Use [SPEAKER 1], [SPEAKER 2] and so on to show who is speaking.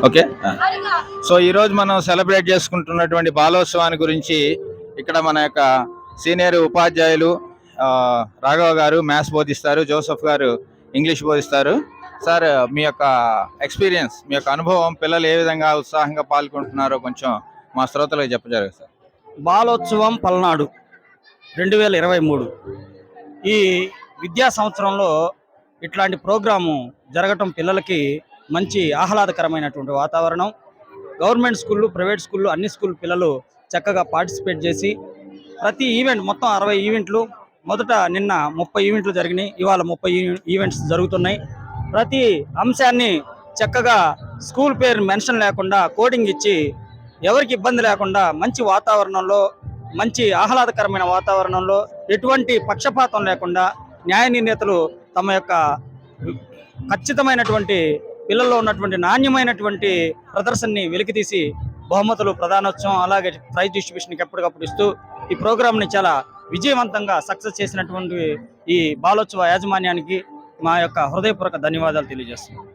[SPEAKER 1] Okay. So ఈరోజు మనం celebrate చేసుకుంటున్నటువంటి బాలోత్సవాన్ని గురించి ఇక్కడ మన యొక్క సీనియర్ ఉపాధ్యాయులు రాఘవ గారు మ్యాథ్స్ బోధిస్తారు, జోసెఫ్ గారు ఇంగ్లీష్ బోధిస్తారు. సార్, మీ యొక్క ఎక్స్పీరియన్స్, మీ యొక్క అనుభవం, పిల్లలు ఏ విధంగా ఉత్సాహంగా పాల్గొంటున్నారో కొంచెం మా శ్రోతలకు చెప్పజారు సార్.
[SPEAKER 2] బాలోత్సవం పల్నాడు 2023 ఈ విద్యా సంవత్సరంలో ఇట్లాంటి ప్రోగ్రాము జరగటం పిల్లలకి మంచి ఆహ్లాదకరమైనటువంటి వాతావరణం. గవర్నమెంట్ స్కూళ్ళు, ప్రైవేట్ స్కూళ్ళు, అన్ని స్కూల్ పిల్లలు చక్కగా పార్టిసిపేట్ చేసి ప్రతి ఈవెంట్ మొత్తం 60 ఈవెంట్లు, మొదట నిన్న 30 ఈవెంట్లు జరిగినాయి, ఇవాళ 30 ఈవెంట్స్ జరుగుతున్నాయి. ప్రతి అంశాన్ని చక్కగా స్కూల్ పేరు మెన్షన్ లేకుండా కోడింగ్ ఇచ్చి ఎవరికి ఇబ్బంది లేకుండా మంచి వాతావరణంలో, మంచి ఆహ్లాదకరమైన వాతావరణంలో, ఎటువంటి పక్షపాతం లేకుండా న్యాయ నిర్ణేతలు తమ యొక్క ఖచ్చితమైనటువంటి పిల్లల్లో ఉన్నటువంటి నాణ్యమైనటువంటి ప్రదర్శనని వెలికితీసి బహుమతులు, ప్రధానోత్సవం, అలాగే ప్రైజ్ డిస్ట్రిబ్యూషన్కి ఎప్పటికప్పుడు ఇస్తూ ఈ ప్రోగ్రామ్ని చాలా విజయవంతంగా సక్సెస్ చేసినటువంటి ఈ బాలోత్సవ యాజమాన్యానికి మా యొక్క హృదయపూర్వక ధన్యవాదాలు తెలియజేస్తున్నాం.